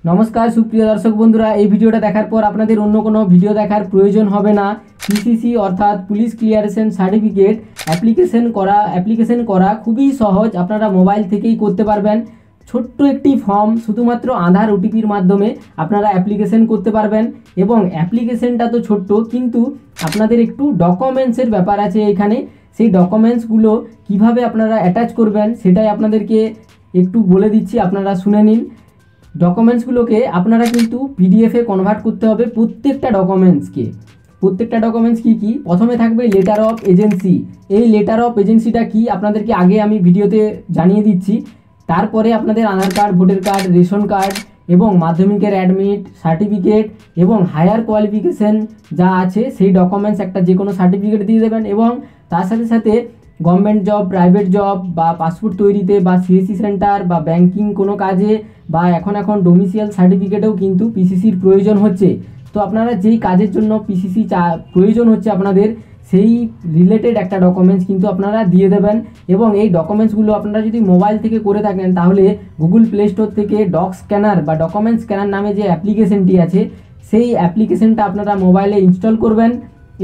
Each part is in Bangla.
नमस्कार सुप्रिय दर्शक बंधुरा এই ভিডিওটা দেখার পর আপনাদের অন্য কোনো ভিডিও দেখার প্রয়োজন হবে না। পিসিসি অর্থাৎ পুলিশ ক্লিয়ারেন্স সার্টিফিকেট অ্যাপ্লিকেশন করা খুবই সহজ, আপনারা মোবাইল থেকেই করতে পারবেন। ছোট্ট একটি ফর্ম শুধুমাত্র আধার ওটিপির মাধ্যমে আপনারা অ্যাপ্লিকেশন করতে পারবেন এবং অ্যাপ্লিকেশনটা তো ছোট্ট, কিন্তু আপনাদের একটু ডকুমেন্টসের ব্যাপার আছে এখানে। সেই ডকুমেন্টসগুলো কিভাবে আপনারা অ্যাটাচ করবেন সেটাই আপনাদেরকে একটু বলে দিচ্ছি, আপনারা শুনে নিন। ডকুমেন্টসগুলোকে আপনারা কিন্তু পিডিএফে কনভার্ট করতে হবে প্রত্যেকটা ডকুমেন্টসকে। প্রত্যেকটা ডকুমেন্টস কী কী, প্রথমে থাকবে লেটার অফ এজেন্সি। এই লেটার অফ এজেন্সিটা কি আপনাদেরকে আগে আমি ভিডিওতে জানিয়ে দিচ্ছি। তারপরে আপনাদের Aadhaar card, voter card, ration card এবং মাধ্যমিকের অ্যাডমিট সার্টিফিকেট এবং হায়ার কোয়ালিফিকেশান যা আছে সেই ডকুমেন্টস একটা যে কোনো সার্টিফিকেট দিয়ে দেবেন। এবং তার সাথে সাথে গভর্নমেন্ট জব, প্রাইভেট জব বা পাসপোর্ট তৈরিতে বা সিএসসি সেন্টার বা ব্যাংকিং কোনো কাজে বা এখন ডোমিসিয়াল সার্টিফিকেটেও কিন্তু পিসিসির প্রয়োজন হচ্ছে। তো আপনারা যেই কাজের জন্য পিসিসি প্রয়োজন হচ্ছে আপনাদের, সেই রিলেটেড একটা ডকুমেন্টস কিন্তু আপনারা দিয়ে দেবেন। এবং এই ডকুমেন্টসগুলো আপনারা যদি মোবাইল থেকে করে থাকেন তাহলে গুগল প্লে স্টোর থেকে ডক স্ক্যানার বা ডকুমেন্ট স্ক্যানার নামে যে অ্যাপ্লিকেশনটি আছে সেই অ্যাপ্লিকেশনটা আপনারা মোবাইলে ইনস্টল করবেন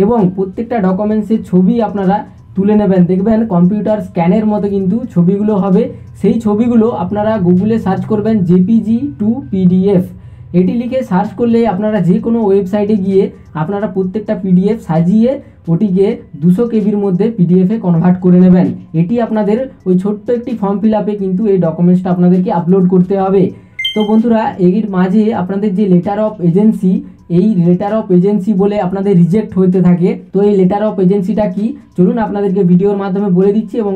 এবং প্রত্যেকটা ডকুমেন্টসের ছবি আপনারা তুলে নেবেন। দেখবেন কম্পিউটার স্ক্যানের মতো কিন্তু ছবিগুলো হবে। সেই ছবিগুলো আপনারা গুগলে সার্চ করবেন জেপিজি টু পিডিএফ, এটি লিখে সার্চ করলে আপনারা যে কোনো ওয়েবসাইটে গিয়ে আপনারা প্রত্যেকটা পিডিএফ সাজিয়ে ওটিকে 200 কেবির মধ্যে পিডিএফে কনভার্ট করে নেবেন। এটি আপনাদের ওই ছোট্ট একটি ফর্ম ফিল আপে কিন্তু এই ডকুমেন্টসটা আপনাদেরকে আপলোড করতে হবে। তো বন্ধুরা, এর মাঝে আপনাদের যে লেটার অফ এজেন্সি, এই লেটার অফ এজেন্সি বলে আপনাদের রিজেক্ট হতে থাকে। তো এই লেটার অফ এজেন্সিটা কি চলুন আপনাদেরকে ভিডিওর মাধ্যমে বলে দিচ্ছি এবং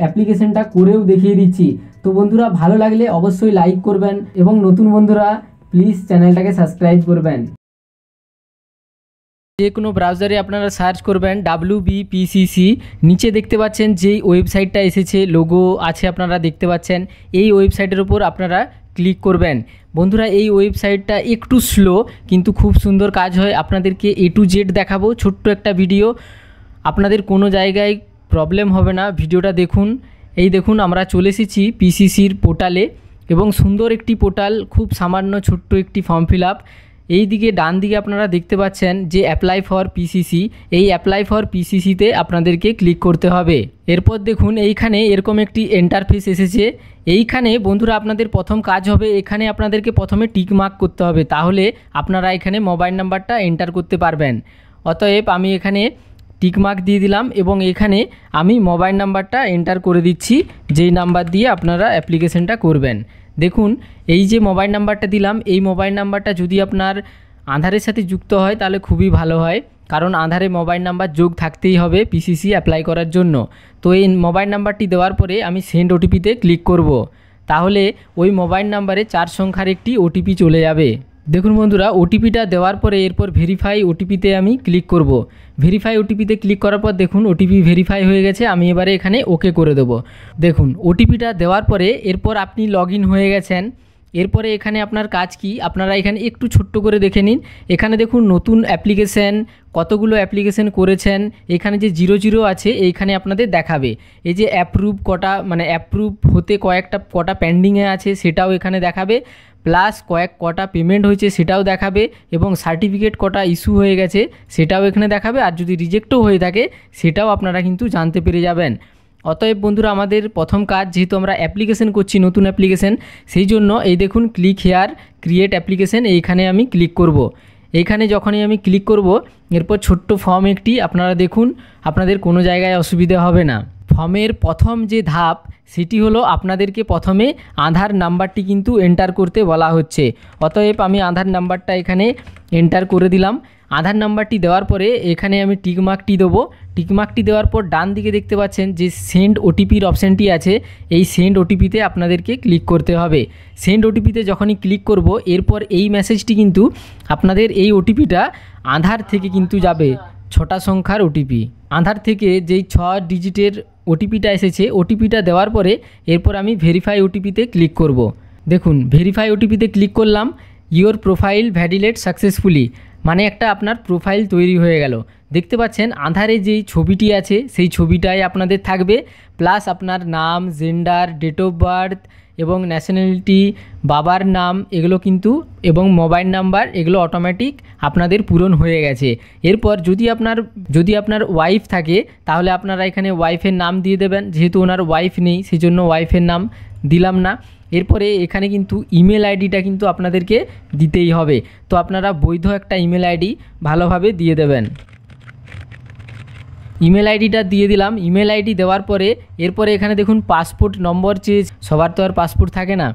অ্যাপ্লিকেশনটা করেও দেখিয়ে দিচ্ছি। তো বন্ধুরা, ভালো লাগলে অবশ্যই লাইক করবেন এবং নতুন বন্ধুরা প্লিজ চ্যানেলটাকে সাবস্ক্রাইব করবেন। যে কোনো ব্রাউজারে আপনারা সার্চ করবেন WBPCC, নিচে দেখতে পাচ্ছেন যেই ওয়েবসাইটটা এসেছে, লোগো আছে আপনারা দেখতে পাচ্ছেন, এই ওয়েবসাইটের উপর আপনারা ক্লিক করবেন। বন্ধুরা, এই ওয়েবসাইটটা একটু স্লো কিন্তু খুব সুন্দর কাজ হয়। আপনাদেরকে A to Z দেখাবো, ছোট্ট একটা ভিডিও, আপনাদের কোনো জায়গায় প্রবলেম হবে না। ভিডিওটা দেখুন। এই দেখুন, আমরা চলে এসেছি পিসিসির পোর্টালে এবং সুন্দর একটি পোর্টাল, খুব সামান্য ছোট্ট একটি ফর্ম ফিল আপ। এই দিকে ডান দিকে আপনারা দেখতে পাচ্ছেন যে অ্যাপ্লাই ফর পিসিসি, এই অ্যাপ্লাই ফর পিসিসিতে আপনাদেরকে ক্লিক করতে হবে। এরপর দেখুন এইখানে এরকম একটি ইন্টারফেস এসেছে। এইখানে বন্ধুরা আপনাদের প্রথম কাজ হবে, এখানে আপনাদেরকে প্রথমে টিক মার্ক করতে হবে, তাহলে আপনারা এখানে মোবাইল নাম্বারটা এন্টার করতে পারবেন। অতএব আমি এখানে টিক মার্ক দিয়ে দিলাম এবং এখানে আমি মোবাইল নাম্বারটা এন্টার করে দিচ্ছি, যেই নাম্বার দিয়ে আপনারা অ্যাপ্লিকেশনটা করবেন। দেখুন, এই যে মোবাইল নাম্বারটা দিলাম, এই মোবাইল নাম্বারটা যদি আপনার আধারের সাথে যুক্ত হয় তাহলে খুবই ভালো হয়, কারণ আধারে মোবাইল নাম্বার যোগ থাকতেই হবে পিসিসি অ্যাপ্লাই করার জন্য। তো এই মোবাইল নাম্বারটি দেওয়ার পরে আমি সেন্ড ওটিপিতে ক্লিক করব, তাহলে ওই মোবাইল নাম্বারে 4 সংখ্যার একটি ওটিপি চলে যাবে। দেখুন বন্ধুরা, ওটিপিটা দেওয়ার পরে এরপর ভেরিফাই ওটিপিতে আমি ক্লিক করব। ভেরিফাই ওটিপিতে ক্লিক করার পর দেখুন ওটিপি ভেরিফাই হয়ে গেছে। আমি এবারে এখানে ওকে করে দেবো। দেখুন ওটিপিটা দেওয়ার পরে এরপর আপনি লগ ইন হয়ে গেছেন। এরপরে এখানে আপনার কাজ কি, আপনারা এখানে একটু ছোট্ট করে দেখে নিন। এখানে দেখুন নতুন অ্যাপ্লিকেশান, কতগুলো অ্যাপ্লিকেশান করেছেন, এখানে যে 00 আছে এইখানে আপনাদের দেখাবে। এই যে অ্যাপ্রুভ অ্যাপ্রুভ হতে কটা পেন্ডিংয়ে আছে সেটাও এখানে দেখাবে, প্লাস কটা পেমেন্ট হয়েছে সেটাও দেখাবে এবং সার্টিফিকেট কটা ইস্যু হয়ে গেছে সেটাও এখানে দেখাবে। আর যদি রিজেক্টও হয়ে থাকে সেটাও আপনারা কিন্তু জানতে পেরে যাবেন। অতএব বন্ধুরা, আমাদের প্রথম কাজ, যেহেতু আমরা অ্যাপ্লিকেশন করছি, নতুন অ্যাপ্লিকেশন, সেই জন্য এই দেখুন ক্লিক হেয়ার ক্রিয়েট অ্যাপ্লিকেশন, এইখানে আমি ক্লিক করব। এইখানে যখনই আমি ক্লিক করব এরপর ছোট্ট ফর্ম একটি, আপনারা দেখুন আপনাদের কোনো জায়গায় অসুবিধা হবে না। ফর্মের প্রথম যে ধাপ সেটি হলো আপনাদেরকে প্রথমে আধার নাম্বারটি কিন্তু এন্টার করতে বলা হচ্ছে। অতএব আমি আধার নাম্বারটা এখানে এন্টার করে দিলাম। আধার নাম্বারটি দেওয়ার পরে এখানে আমি টিকমার্কটি দেবো। টিকমার্কটি দেওয়ার পর ডান দিকে দেখতে পাচ্ছেন যে সেন্ড ওটিপির অপশানটি আছে, এই সেন্ড ওটিপিতে আপনাদেরকে ক্লিক করতে হবে। সেন্ড ওটিপিতে যখনই ক্লিক করব এরপর এই মেসেজটি কিন্তু আপনাদের, এই ওটিপিটা আধার থেকে কিন্তু যাবে, 6টা সংখ্যার ওটিপি। আধার থেকে যেই 6 ডিজিটের ওটিপিটা এসেছে, ওটিপিটা দেওয়ার পরে এরপর আমি ভেরিফাই ওটিপিতে ক্লিক করব। দেখুন ভেরিফাই ওটিপিতে ক্লিক করলাম, ইওর প্রোফাইল ভ্যালিডেট সাকসেসফুলি, মানে একটা আপনার প্রোফাইল তৈরি হয়ে গেল। দেখতে পাচ্ছেন আধারে যেই ছবিটি আছে সেই ছবিটাই আপনাদের থাকবে, প্লাস আপনার নাম, জেন্ডার, ডেট অফ বার্থ এবং ন্যাশনালিটি, বাবার নাম এগুলো কিন্তু এবং মোবাইল নাম্বার এগুলো অটোমেটিক আপনাদের পূরণ হয়ে গেছে। এরপর যদি আপনার ওয়াইফ থাকে তাহলে আপনারা এখানে ওয়াইফের নাম দিয়ে দেবেন, যেহেতু ওনার ওয়াইফ নেই সেই জন্য ওয়াইফের নাম দিলাম না। এরপরে এখানে কিন্তু ইমেল আইডিটা কিন্তু আপনাদেরকে দিতেই হবে, তো আপনারা বৈধ একটা ইমেল আইডি ভালোভাবে দিয়ে দেবেন। ইমেল আইডিটা দিয়ে দিলাম। ইমেল আইডি দেওয়ার পরে এরপরে এখানে দেখুন পাসপোর্ট নম্বর চেয়ে, সবার তো আর পাসপোর্ট থাকে না,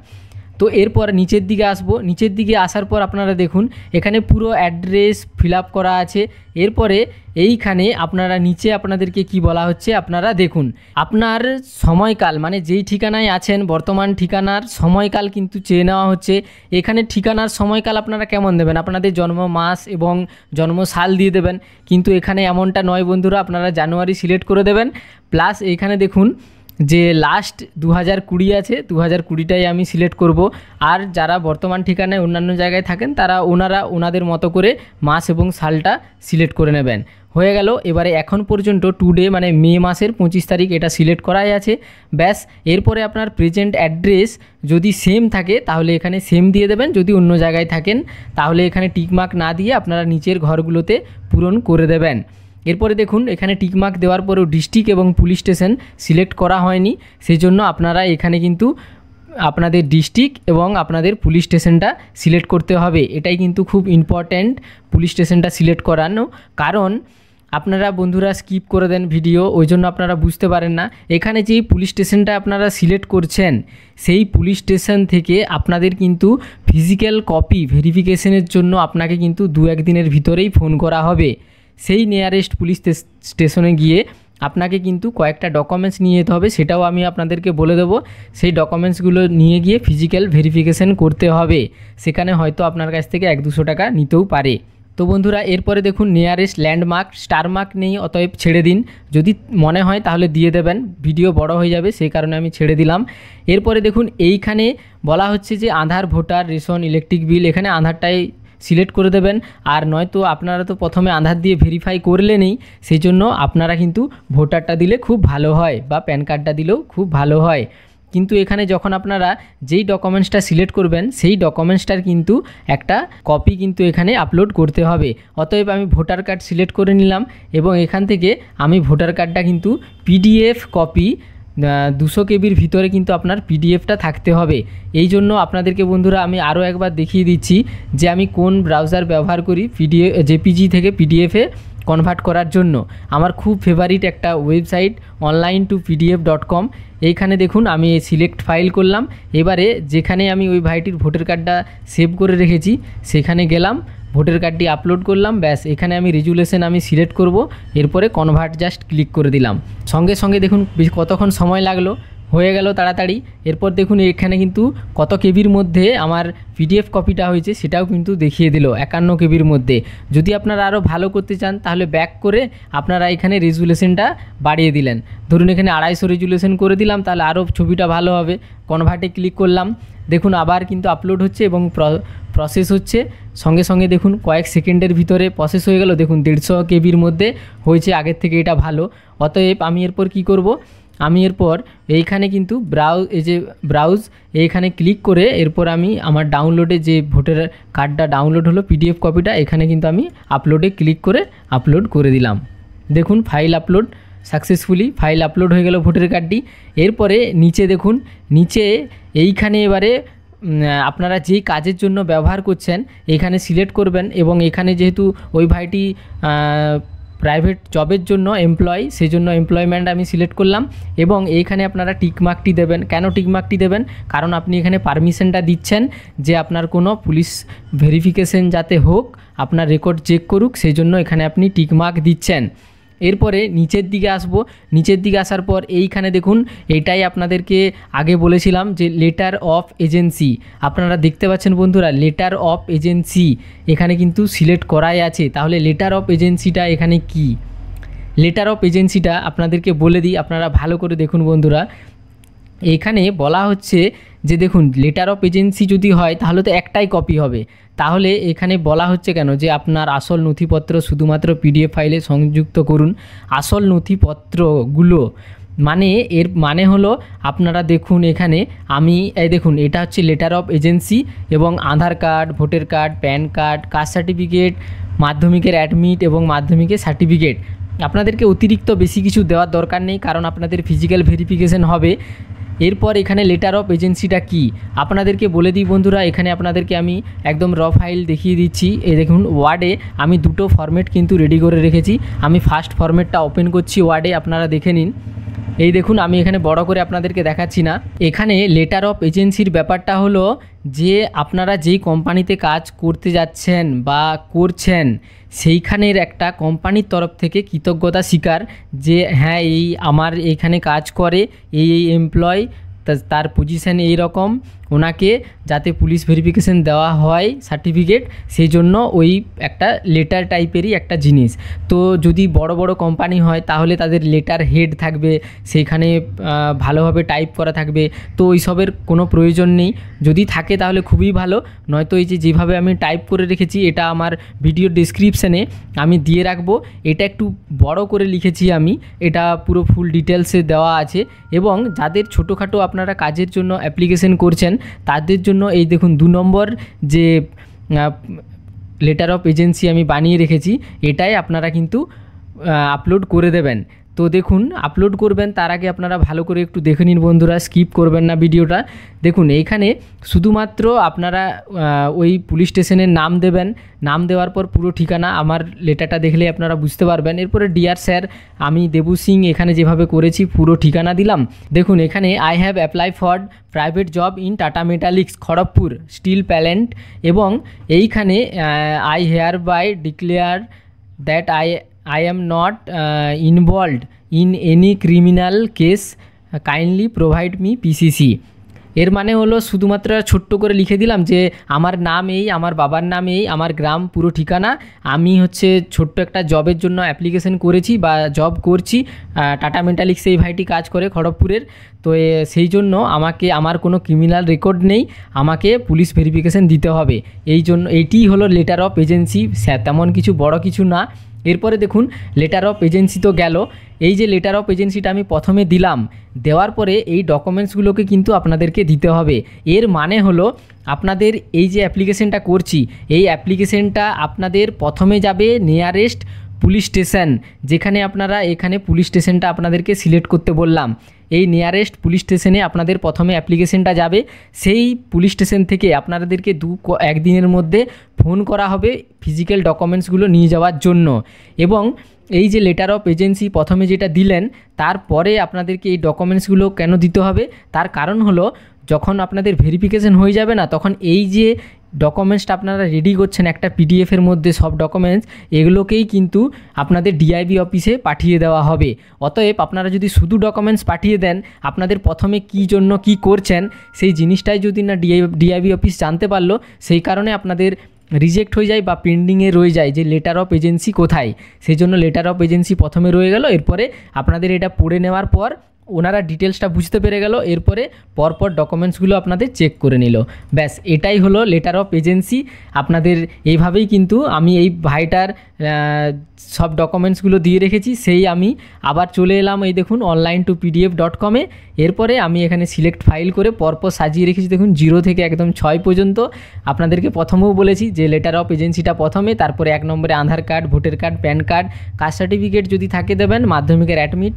তো এরপর নিচের দিকে আসবো। নিচের দিকে আসার পর আপনারা দেখুন এখানে পুরো অ্যাড্রেস ফিল আপ করা আছে। এরপরে এইখানে আপনারা নিচে আপনাদেরকে কি বলা হচ্ছে আপনারা দেখুন, আপনার সময়কাল মানে যেই ঠিকানায় আছেন বর্তমান ঠিকানার সময়কাল কিন্তু চেয়ে নেওয়া হচ্ছে। এখানে ঠিকানার সময়কাল আপনারা কেমন দেবেন, আপনাদের জন্ম মাস এবং জন্ম সাল দিয়ে দেবেন, কিন্তু এখানে এমনটা নয় বন্ধুরা, আপনারা জানুয়ারি সিলেক্ট করে দেবেন। প্লাস এইখানে দেখুন যে লাস্ট 2020 আছে, 2020টাই আমি সিলেক্ট করব। আর যারা বর্তমান ঠিকানায় অন্যান্য জায়গায় থাকেন তারা ওনাদের মতো করে মাস এবং সালটা সিলেক্ট করে নেবেন। হয়ে গেল। এবারে এখন পর্যন্ত টুডে মানে মে মাসের 25 তারিখ এটা সিলেক্ট করাই আছে, ব্যাস। এরপরে আপনার প্রেজেন্ট অ্যাড্রেস যদি সেম থাকে তাহলে এখানে সেম দিয়ে দেবেন, যদি অন্য জায়গায় থাকেন তাহলে এখানে টিকমার্ক না দিয়ে আপনারা নিচের ঘরগুলোতে পূরণ করে দেবেন। এরপরে দেখুন এখানে টিকমার্ক দেওয়ার পরেও ডিস্ট্রিক্ট এবং পুলিশ স্টেশন সিলেক্ট করা হয়নি, সেই জন্য আপনারা এখানে কিন্তু আপনাদের ডিস্ট্রিক্ট এবং আপনাদের পুলিশ স্টেশনটা সিলেক্ট করতে হবে। এটাই কিন্তু খুব ইম্পর্ট্যান্ট, পুলিশ স্টেশনটা সিলেক্ট করানো, কারণ আপনারা বন্ধুরা স্কিপ করে দেন ভিডিও, ওই জন্য আপনারা বুঝতে পারেন না। এখানে যেই পুলিশ স্টেশনটা আপনারা সিলেক্ট করছেন সেই পুলিশ স্টেশন থেকে আপনাদের কিন্তু ফিজিক্যাল কপি ভেরিফিকেশনের জন্য আপনাকে কিন্তু 2-1 দিনের ভিতরেই ফোন করা হবে। সেই নিয়ারেস্ট পুলিশ স্টেশনে গিয়ে আপনাকে কিন্তু কয়েকটা ডকুমেন্টস নিয়ে যেতে হবে, সেটাও আমি আপনাদেরকে বলে দেবো। সেই ডকুমেন্টসগুলো নিয়ে গিয়ে ফিজিক্যাল ভেরিফিকেশন করতে হবে, সেখানে হয়তো আপনার কাছ থেকে 100-200 টাকা নিতেও পারে। তো বন্ধুরা এরপরে দেখুন নিয়ারেস্ট ল্যান্ডমার্ক, স্টার মার্ক নেই, অতএব ছেড়ে দিন। যদি মনে হয় তাহলে দিয়ে দেবেন, ভিডিও বড় হয়ে যাবে সেই কারণে আমি ছেড়ে দিলাম। এরপরে দেখুন এইখানে বলা হচ্ছে যে আধার, ভোটার, রেশন, ইলেকট্রিক বিল, এখানে আধারটাই সিলেক্ট করে দেবেন। আর নয়তো আপনারা তো প্রথমে আধার দিয়ে ভেরিফাই করলেনই, সেই জন্য আপনারা কিন্তু ভোটারটা দিলে খুব ভালো হয় বা প্যান কার্ডটা দিলেও খুব ভালো হয়। কিন্তু এখানে যখন আপনারা যেই ডকুমেন্টসটা সিলেক্ট করবেন সেই ডকুমেন্টসটার কিন্তু একটা কপি কিন্তু এখানে আপলোড করতে হবে। অতএব আমি ভোটার কার্ড সিলেক্ট করে নিলাম এবং এখান থেকে আমি ভোটার কার্ডটা কিন্তু পিডিএফ কপি 200 কেবির ভিতরে কিন্তু আপনার পিডিএফটা থাকতে হবে। এই জন্য আপনাদেরকে বন্ধুরা আমি আরও একবার দেখিয়ে দিচ্ছি যে আমি কোন ব্রাউজার ব্যবহার করি জেপিজি থেকে পিডিএফে কনভার্ট করার জন্য। আমার খুব ফেভারিট একটা ওয়েবসাইট online2pdf.com। এইখানে দেখুন আমি সিলেক্ট ফাইল করলাম। এবারে যেখানে আমি ওই ভাইটির ভোটার কার্ডটা সেভ করে রেখেছি সেখানে গেলাম, ভোটার কার্ডটি আপলোড করলাম, ব্যাস। এখানে আমি রেজুলেশন আমি সিলেক্ট করব, এরপরে কনভার্ট জাস্ট ক্লিক করে দিলাম। সঙ্গে সঙ্গে দেখুন কতক্ষণ সময় লাগলো, হয়ে গেল তাড়াতাড়ি। এরপর দেখুন এখানে কিন্তু কত কেবির মধ্যে আমার পিডিএফ কপিটা হয়েছে সেটাও কিন্তু দেখিয়ে দিল 51 কেবির মধ্যে। যদি আপনারা আরও ভালো করতে চান তাহলে ব্যাক করে আপনারা এখানে রেজুলেশনটা বাড়িয়ে দিলেন, ধরুন এখানে 250 রেজুলেশন করে দিলাম, তাহলে আরও ছবিটা ভালো হবে। কনভার্টে ক্লিক করলাম, দেখুন আবার কিন্তু আপলোড হচ্ছে এবং প্রসেস হচ্ছে। সঙ্গে সঙ্গে দেখুন কয়েক সেকেন্ডের ভিতরে প্রসেস হয়ে গেল। দেখুন 150 কেবির মধ্যে হয়েছে, আগের থেকে এটা ভালো। অতএব আমি এরপর কি করব, আমি এরপর এইখানে কিন্তু ব্রাউজ এইখানে ক্লিক করে এরপর আমি আমার ডাউনলোডে যে ভোটার কার্ডটা ডাউনলোড হলো পিডিএফ কপিটা, এখানে কিন্তু আমি আপলোডে ক্লিক করে আপলোড করে দিলাম। দেখুন file upload successfully, file upload হয়ে গেল ভোটার কার্ডটি। এরপরে নিচে দেখুন, নিচে এইখানে এবারে আপনারা যেই কাজের জন্য ব্যবহার করছেন এখানে সিলেক্ট করবেন এবং এখানে যেহেতু ওই ভাইটি প্রাইভেট জবের জন্য এমপ্লয়ি, সেই জন্য এমপ্লয়মেন্ট আমি সিলেক্ট করলাম এবং এইখানে আপনারা টিকমার্কটি দেবেন। কেন টিকমার্কটি দেবেন, কারণ আপনি এখানে পারমিশনটা দিচ্ছেন যে আপনার কোনো পুলিশ ভেরিফিকেশন যাতে হোক, আপনার রেকর্ড চেক করুক, সেই জন্য এখানে আপনি টিকমার্ক দিচ্ছেন। এরপরে নিচের দিকে আসব, নিচের দিকে আসার পর এইখানে দেখুন এটাই আপনাদেরকে আগে বলেছিলাম যে লেটার অফ এজেন্সি, আপনারা দেখতে পাচ্ছেন বন্ধুরা লেটার অফ এজেন্সি এখানে কিন্তু সিলেক্ট করাই আছে। তাহলে লেটার অফ এজেন্সিটা এখানে কি, লেটার অফ এজেন্সিটা আপনাদেরকে বলে দিই, আপনারা ভালো করে দেখুন বন্ধুরা। এখানে বলা হচ্ছে যে দেখুন লেটার অফ এজেন্সি যদি হয় তাহলে তো একটাই কপি হবে, তাহলে এখানে বলা হচ্ছে কেন যে আপনার আসল নথিপত্র শুধুমাত্র পিডিএফ ফাইলে সংযুক্ত করুন। আসল নথিপত্রগুলো মানে এর মানে হলো আপনারা দেখুন এখানে আমি এই দেখুন এটা হচ্ছে লেটার অফ এজেন্সি এবং Aadhaar card, voter card, PAN card, caste certificate, মাধ্যমিকের অ্যাডমিট এবং মাধ্যমিকের সার্টিফিকেট। আপনাদেরকে অতিরিক্ত বেশি কিছু দেওয়ার দরকার নেই, কারণ আপনাদের ফিজিক্যাল ভেরিফিকেশন হবে। এরপর এখানে লেটার অফ এজেন্সিটা কি আপনাদেরকে বলে দিই বন্ধুরা। এখানে আপনাদেরকে আমি একদম র ফাইল দেখিয়ে দিচ্ছি। এই দেখুন ওয়ার্ডে আমি দুটো ফরম্যাট কিন্তু রেডি করে রেখেছি। আমি ফার্স্ট ফরম্যাটটা ওপেন করছি ওয়ার্ডে, আপনারা দেখে নিন। এই দেখুন আমি এখানে বড় করে আপনাদেরকে দেখাচ্ছি না। এখানে লেটার অফ এজেন্সির ব্যাপারটা হলো যে আপনারা যেই কোম্পানিতে কাজ করতে যাচ্ছেন বা করছেন সেইখানের একটা কোম্পানির তরফ থেকে কৃতজ্ঞতা স্বীকার যে হ্যাঁ এই আমার এইখানে কাজ করে এই এমপ্লয়, তার পজিশান এই রকম, ওনাকে যাতে পুলিশ ভেরিফিকেশন দেওয়া হয় সার্টিফিকেট, সেই জন্য ওই একটা লেটার টাইপেরই একটা জিনিস। তো যদি বড় বড় কোম্পানি হয় তাহলে তাদের লেটার হেড থাকবে, সেইখানে ভালোভাবে টাইপ করা থাকবে। তো ওই সবের কোনো প্রয়োজন নেই, যদি থাকে তাহলে খুবই ভালো, নয়তো এই যেভাবে আমি টাইপ করে রেখেছি এটা আমার ভিডিও ডিসক্রিপশানে আমি দিয়ে রাখবো। এটা একটু বড় করে লিখেছি আমি, এটা পুরো ফুল ডিটেলসে দেওয়া আছে। এবং যাদের ছোটোখাটো আপনারা কাজের জন্য অ্যাপ্লিকেশন করছেন তাদের জন্য এই দেখুন 2 নম্বর যে লেটার অফ এজেন্সি আমি বানিয়ে রেখেছি, এটাই আপনারা কিন্তু আপলোড করে দেবেন। তো দেখুন আপলোড করবেন তার আগে আপনারা ভালো করে একটু দেখে নিন বন্ধুরা, স্কিপ করবেন না ভিডিওটা। দেখুন এইখানে শুধুমাত্র আপনারা ওই পুলিশ স্টেশনের নাম দেবেন, নাম দেওয়ার পর পুরো ঠিকানা, আমার লেটারটা দেখলে আপনারা বুঝতে পারবেন। এরপরে ডিয়ার স্যার আমি দেবু সিং এখানে যেভাবে করেছি পুরো ঠিকানা দিলাম। দেখুন এখানে I have apply for private job in Tata Metaliks Kharagpur steel plant, এবং এইখানে I hereby declare that I am not involved in any criminal case, kindly provide me PCC। এর মানে হলো শুধুমাত্র ছোট্ট করে লিখে দিলাম যে আমার নাম এই, আমার বাবার নাম এই, আমার গ্রাম, পুরো ঠিকানা, আমি হচ্ছে ছোট্ট একটা জবের জন্য অ্যাপ্লিকেশন করেছি বা জব করছি, টাটা মেটালিক্সে এই ভাইটি কাজ করে খড়গপুরের। তো সেই জন্য আমার কোনো ক্রিমিনাল রেকর্ড নেই, আমাকে পুলিশ ভেরিফিকেশন দিতে হবে, এই জন্য এইটিই হলো লেটার অফ এজেন্সি, তেমন কিছু বড় কিছু না। এরপরে দেখুন লেটার অফ এজেন্সি তো গেল, এই যে লেটার অফ এজেন্সিটা আমি প্রথমে দিলাম, দেওয়ার পরে এই ডকুমেন্টসগুলোকে কিন্তু আপনাদেরকে দিতে হবে। এর মানে হলো আপনাদের এই যে অ্যাপ্লিকেশনটা করছি, এই অ্যাপ্লিকেশনটা আপনাদের প্রথমে যাবে নিয়ারেস্ট পুলিশ স্টেশন, যেখানে আপনারা এখানে পুলিশ স্টেশনটা আপনাদেরকে সিলেক্ট করতে বললাম। এই নিয়ারেস্ট পুলিশ স্টেশনে আপনাদের প্রথমে অ্যাপ্লিকেশনটা যাবে, সেই পুলিশ স্টেশন থেকে আপনাদেরকে 1 দিনের মধ্যে ফোন করা হবে ফিজিক্যাল ডকুমেন্টসগুলো নিয়ে যাওয়ার জন্য। এবং এই যে লেটার অফ এজেন্সি প্রথমে যেটা দিলেন, তারপরে আপনাদেরকে এই ডকুমেন্টসগুলো কেন দিতে হবে, তার কারণ হলো যখন আপনাদের ভেরিফিকেশন হয়ে যাবে না, তখন এই যে ডকুমেন্টসটা আপনারা রেডি করছেন একটা পিডিএফের মধ্যে সব ডকুমেন্টস, এগুলোকেই কিন্তু আপনাদের ডিআইবি অফিসে পাঠিয়ে দেওয়া হবে। অতএব আপনারা যদি শুধু ডকুমেন্টস পাঠিয়ে দেন, আপনাদের প্রথমে কী জন্য কী করছেন সেই জিনিসটাই যদি না ডিআইবি অফিস জানতে পারলো, সেই কারণে আপনাদের রিজেক্ট হয়ে যায় বা পেন্ডিংয়ে রয়ে যায় যে লেটার অফ এজেন্সি কোথায়। সেই জন্য লেটার অফ এজেন্সি প্রথমে রয়ে গেল, এরপরে আপনাদের এটা পড়ে নেওয়ার পর ওনারা ডিটেলসটা বুঝতে পেরে গেল, এরপরে পরপর ডকুমেন্টসগুলো আপনাদের চেক করে নিল। ব্যাস এটাই হলো লেটার অফ এজেন্সি। আপনাদের এইভাবেই কিন্তু আমি এই ভাইটার সব ডকুমেন্টসগুলো দিয়ে রেখেছি, সেই আমি আবার চলে এলাম এই দেখুন online2pdf.com-এ। এরপরে আমি এখানে সিলেক্ট ফাইল করে পরপর সাজিয়ে রেখেছি, দেখুন 0 থেকে একদম 6 পর্যন্ত। আপনাদেরকে প্রথমেও বলেছি যে লেটার অফ এজেন্সিটা প্রথমে, তারপরে 1 নম্বরে Aadhaar card, voter card, PAN card, caste certificate যদি থাকে দেবেন, মাধ্যমিকের অ্যাডমিট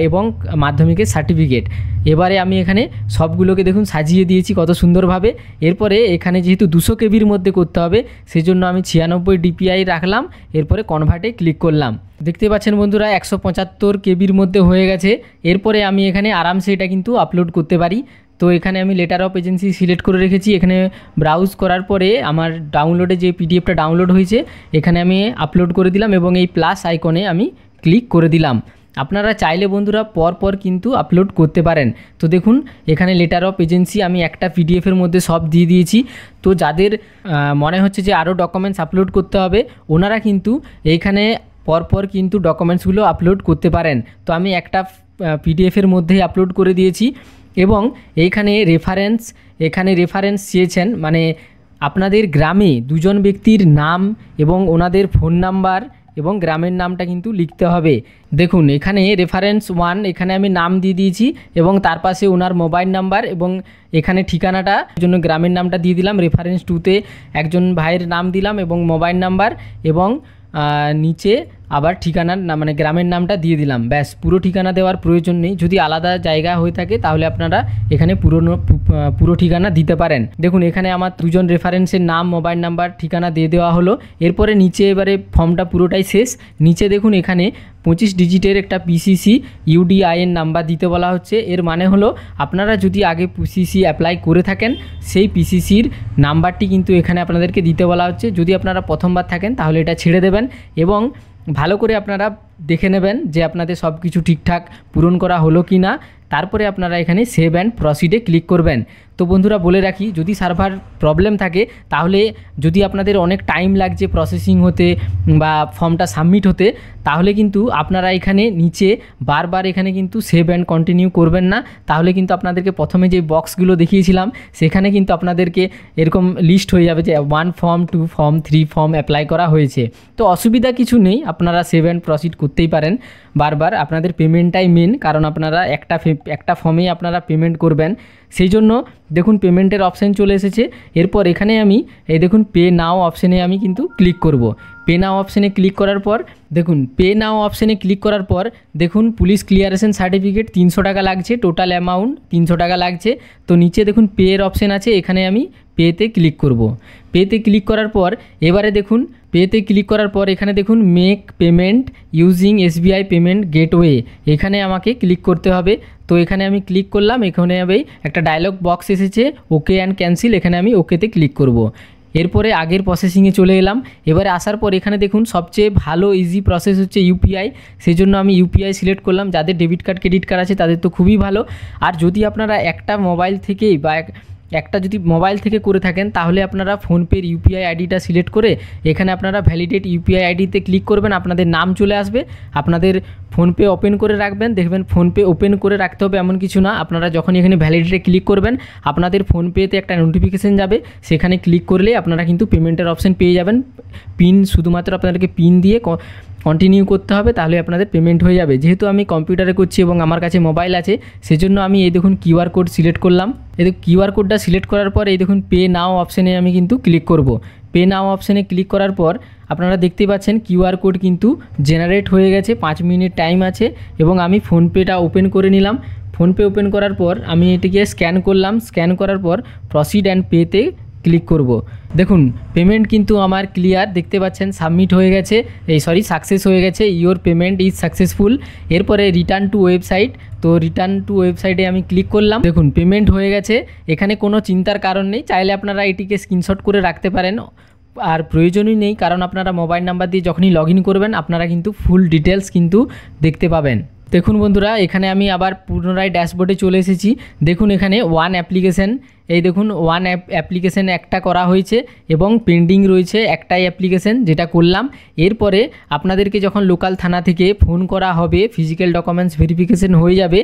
এবং মাধ্যমিকের সার্টিফিকেট। এবারে আমি এখানে সবগুলোকে দেখুন সাজিয়ে দিয়েছি কত সুন্দরভাবে। এরপরে এখানে যেহেতু 200 কেবির মধ্যে করতে হবে, সেই জন্য আমি 96 DPI রাখলাম, এরপরে কনভার্টে ক্লিক করলাম। দেখতে পাচ্ছেন বন্ধুরা 175 কেবির মধ্যে হয়ে গেছে। এরপরে আমি এখানে আরামসে এটা কিন্তু আপলোড করতে পারি। তো এখানে আমি লেটার অফ এজেন্সি সিলেক্ট করে রেখেছি, এখানে ব্রাউজ করার পরে আমার ডাউনলোডে যে পিডিএফটা ডাউনলোড হয়েছে এখানে আমি আপলোড করে দিলাম এবং এই প্লাস আইকনে আমি ক্লিক করে দিলাম। আপনারা চাইলে বন্ধুরা পরপর কিন্তু আপলোড করতে পারেন। তো দেখুন এখানে লেটার অফ এজেন্সি আমি একটা পিডিএফের মধ্যে সব দিয়ে দিয়েছি। তো যাদের মনে হচ্ছে যে আরও ডকুমেন্টস আপলোড করতে হবে, ওনারা কিন্তু এইখানে পরপর কিন্তু ডকুমেন্টসগুলো আপলোড করতে পারেন। তো আমি একটা পিডিএফের মধ্যেই আপলোড করে দিয়েছি। এবং এইখানে রেফারেন্স চেয়েছেন, মানে আপনাদের গ্রামে 2 জন ব্যক্তির নাম এবং ওনাদের ফোন নাম্বার এবং গ্রামের নামটা কিন্তু লিখতে হবে। দেখুন এখানে রেফারেন্স 1 এখানে আমি নাম দিয়ে দিয়েছি এবং তার পাশে ওনার মোবাইল নাম্বার এবং এখানে ঠিকানাটা জন্য গ্রামের নামটা দিয়ে দিলাম। রেফারেন্স 2তে একজন ভাইয়ের নাম দিলাম এবং মোবাইল নাম্বার এবং নিচে আবার ঠিকানার নাম মানে গ্রামের নামটা দিয়ে দিলাম। ব্যাস, পুরো ঠিকানা দেওয়ার প্রয়োজন নেই। যদি আলাদা জায়গা হয়ে থাকে তাহলে আপনারা এখানে পুরো ঠিকানা দিতে পারেন। দেখুন এখানে আমার দুজন রেফারেন্সের নাম, মোবাইল নাম্বার, ঠিকানা দিয়ে দেওয়া হলো। এরপরে নিচে এবারে ফর্মটা পুরোটাই শেষ। নিচে দেখুন এখানে 25 ডিজিটের একটা পিসিসি ইউডিআইএন নাম্বার দিতে বলা হচ্ছে। এর মানে হলো আপনারা যদি আগে পিসিসি অ্যাপ্লাই করে থাকেন সেই পিসিসির নাম্বারটি কিন্তু এখানে আপনাদেরকে দিতে বলা হচ্ছে। যদি আপনারা প্রথমবার থাকেন তাহলে এটা ছেড়ে দেবেন এবং ভালো করে আপনারা দেখে নেবেন যে আপনাদের সব কিছু ঠিকঠাক পূরণ করা হলো কি না। তারপরে আপনারা এখানে সেভ অ্যান্ড প্রসিডে ক্লিক করবেন। তো বন্ধুরা বলে রাখি, যদি সার্ভার প্রবলেম থাকে তাহলে যদি আপনাদের অনেক টাইম লাগছে প্রসেসিং হতে বা ফর্মটা সাবমিট হতে, তাহলে কিন্তু আপনারা এখানে নিচে বারবার এখানে কিন্তু সেভ অ্যান্ড কন্টিনিউ করবেন না। তাহলে কিন্তু আপনাদেরকে প্রথমে যে বক্সগুলো দেখিয়েছিলাম সেখানে কিন্তু আপনাদেরকে এরকম লিস্ট হয়ে যাবে যে 1 ফর্ম 2 ফর্ম 3 ফর্ম অ্যাপ্লাই করা হয়েছে। তো অসুবিধা কিছু নেই, আপনারা সেভ অ্যান্ড প্রসিড করতেই পারেন বারবার। আপনাদের পেমেন্টটাই মেন, কারণ আপনারা একটা ফর্মেই আপনারা পেমেন্ট করবেন। সেই জন্য দেখুন পেমেন্টের অপশান চলে এসেছে। এরপর এখানে আমি এই দেখুন পে নাও অপশানে আমি কিন্তু ক্লিক করব। পে নাও অপশানে ক্লিক করার পর দেখুন দেখুন পুলিশ ক্লিয়ারেশন সার্টিফিকেট 300 টাকা লাগছে, টোটাল অ্যামাউন্ট 300 টাকা লাগছে। তো নিচে দেখুন পে এর অপশান আছে, এখানে আমি পেতে ক্লিক করব। পেতে ক্লিক করার পর এবারে দেখুন এখানে দেখুন make payment using SBI payment gateway, এখানে আমাকে ক্লিক করতে হবে। তো এখানে আমি ক্লিক করলাম। এখানে একটা ডায়লগ বক্স এসেছে ওকে অ্যান্ড ক্যান্সেল, এখানে আমি ওকেতে ক্লিক করব। এরপরে আগের প্রসেসিংয়ে চলে এলাম। এবারে আসার পর এখানে দেখুন সবচেয়ে ভালো ইজি প্রসেস হচ্ছে ইউপিআই, সেই জন্য আমি ইউপিআই সিলেক্ট করলাম। যাদের ডেবিট কার্ড ক্রেডিট কার্ড আছে তাদের তো খুবই ভালো। আর যদি আপনারা একটা মোবাইল থেকেই বা যদি মোবাইল থেকে করে থাকেন তাহলে আপনারা ফোনপের ইউপিআই আইডিটা সিলেক্ট করে এখানে আপনারা ভ্যালিডেট ইউপিআই আইডিতে ক্লিক করবেন, আপনাদের নাম চলে আসবে। আপনাদের ফোনপে ওপেন করে রাখবেন, দেখবেন ফোনপে ওপেন করে রাখতে হবে এমন কিছু না। আপনারা যখন এখানে ভ্যালিডেটে ক্লিক করবেন আপনাদের ফোনপেতে একটা নোটিফিকেশান যাবে, সেখানে ক্লিক করলে আপনারা কিন্তু পেমেন্টের অপশান পেয়ে যাবেন। পিন শুধুমাত্র আপনাদেরকে পিন দিয়ে কন্টিনিউ করতে হবে, তাহলে আপনাদের পেমেন্ট হয়ে যাবে। যেহেতু আমি কম্পিউটারে করছি এবং আমার কাছে মোবাইল আছে সেজন্য আমি এই দেখুন কিউআর কোড সিলেক্ট করলাম। এই কিউআর কোডটা সিলেক্ট করার পর এই দেখুন পে নাও অপশানে আমি কিন্তু ক্লিক করব। পে নাও অপশানে ক্লিক করার পর আপনারা দেখতে পাচ্ছেন কিউআর কোড কিন্তু জেনারেট হয়ে গেছে, 5 মিনিট টাইম আছে এবং আমি ফোনপেটা ওপেন করে নিলাম। ফোনপে ওপেন করার পর আমি এটিকে স্ক্যান করলাম। স্ক্যান করার পর প্রসিড অ্যান্ড পেতে ক্লিক করব। দেখুন পেমেন্ট কিন্তু আমার ক্লিয়ার, দেখতে পাচ্ছেন সাবমিট হয়ে গেছে, সাকসেস হয়ে গেছে, ইওর পেমেন্ট ইজ সাকসেসফুল। এরপরে রিটার্ন টু ওয়েবসাইট, তো রিটার্ন টু ওয়েবসাইটে আমি ক্লিক করলাম। দেখুন পেমেন্ট হয়ে গেছে, এখানে কোনো চিন্তার কারণ নেই। চাইলে আপনারা এটিকে স্ক্রিনশট করে রাখতে পারেন, আর প্রয়োজনই নেই, কারণ আপনারা মোবাইল নাম্বার দিয়ে যখনই লগ ইন করবেন আপনারা কিন্তু ফুল ডিটেলস কিন্তু দেখতে পাবেন। দেখুন বন্ধুরা এখানে আমি আবার পুনরায় ড্যাশবোর্ডে চলে এসেছি। দেখুন এখানে ওয়ান অ্যাপ্লিকেশান, এই দেখুন ওয়ান অ্যাপ্লিকেশান একটা করা হয়েছে এবং পেন্ডিং রয়েছে একটাই অ্যাপ্লিকেশান যেটা করলাম। এরপরে আপনাদেরকে যখন লোকাল থানা থেকে ফোন করা হবে, ফিজিক্যাল ডকুমেন্টস ভেরিফিকেশান হয়ে যাবে,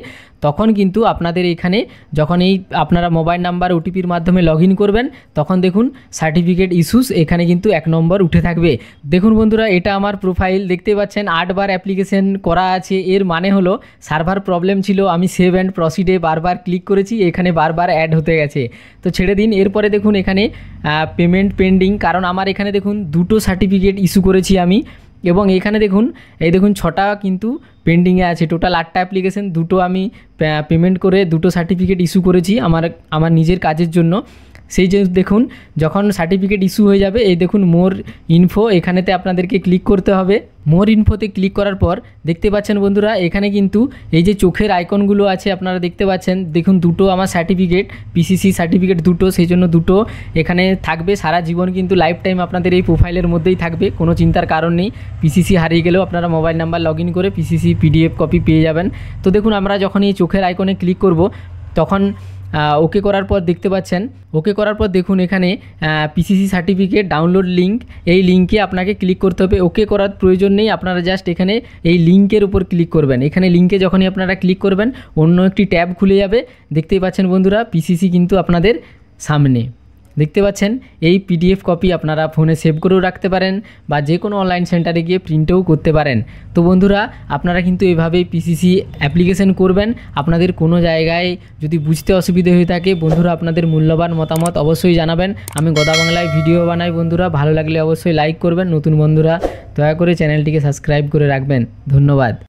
তখন কিন্তু আপনাদের এখানে যখন আপনারা মোবাইল নাম্বার ওটিপির মাধ্যমে লগ ইন করবেন তখন দেখুন সার্টিফিকেট ইস্যুস এখানে কিন্তু 1 নম্বর উঠে থাকবে। দেখুন বন্ধুরা এটা আমার প্রোফাইল, দেখতে পাচ্ছেন 8 বার অ্যাপ্লিকেশান করা আছে। এর মানে হলো সার্ভার প্রবলেম ছিল, আমি সেভ অ্যান্ড প্রসিডে বারবার ক্লিক করেছি, এখানে বারবার অ্যাড হতে গেছে, তো ছেড়ে দিন। এরপরে দেখুন এখানে পেমেন্ট পেন্ডিং, কারণ আমার এখানে দেখুন 2টো সার্টিফিকেট ইস্যু করেছি আমি, এবং এখানে দেখুন 6টা কিন্তু পেন্ডিংয়ে আছে। টোটাল 8টা অ্যাপ্লিকেশান, 2টো আমি পেমেন্ট করে 2টো সার্টিফিকেট ইস্যু করেছি আমার নিজের কাজের জন্য। সেই যে দেখুন যখন সার্টিফিকেট ইস্যু হয়ে যাবে এই দেখুন মোর ইনফো, এখানেতে আপনাদেরকে ক্লিক করতে হবে। মোর ইনফোতে ক্লিক করার পর দেখতে পাচ্ছেন বন্ধুরা এখানে কিন্তু এই যে চোখের আইকনগুলো আছে আপনারা দেখতে পাচ্ছেন, দেখুন 2টো আমার সার্টিফিকেট, পিসিসি সার্টিফিকেট 2টো, সেই জন্য 2টো এখানে থাকবে সারা জীবন, কিন্তু লাইফ টাইম আপনাদের এই প্রোফাইলের মধ্যেই থাকবে, কোনো চিন্তার কারণ নেই। পিসিসি হারিয়ে গেলেও আপনারা মোবাইল নাম্বার লগ ইন করে পিসিসি পিডিএফ কপি পেয়ে যাবেন। তো দেখুন আমরা যখন এই চোখের আইকনে ক্লিক করব তখন ওকে করার পর দেখতে পাচ্ছেন, ওকে করার পর দেখুন এখানে পিসিসি সার্টিফিকেট ডাউনলোড লিঙ্ক, এই লিঙ্কে আপনাকে ক্লিক করতে হবে। ওকে করার প্রয়োজন নেই, আপনারা জাস্ট এখানে এই লিঙ্কের উপর ক্লিক করবেন। এখানে লিঙ্কে যখনই আপনারা ক্লিক করবেন অন্য একটি ট্যাব খুলে যাবে, দেখতেই পাচ্ছেন বন্ধুরা পিসিসি কিন্তু আপনাদের সামনে। দেখতে পাচ্ছেন এই পিডিএফ কপি আপনারা ফোনে সেভ করেও রাখতে পারেন বা যে কোনো অনলাইন সেন্টারে গিয়ে প্রিন্টও করতে পারেন। তো বন্ধুরা আপনারা কিন্তু এভাবেই পিসিসি অ্যাপ্লিকেশন করবেন। আপনাদের কোনো জায়গায় যদি বুঝতে অসুবিধা হয়ে থাকে বন্ধুরা আপনাদের মূল্যবান মতামত অবশ্যই জানাবেন। আমি গদা বাংলায় ভিডিও বানাই বন্ধুরা, ভালো লাগলে অবশ্যই লাইক করবেন। নতুন বন্ধুরা দয়া করে চ্যানেলটিকে সাবস্ক্রাইব করে রাখবেন। ধন্যবাদ।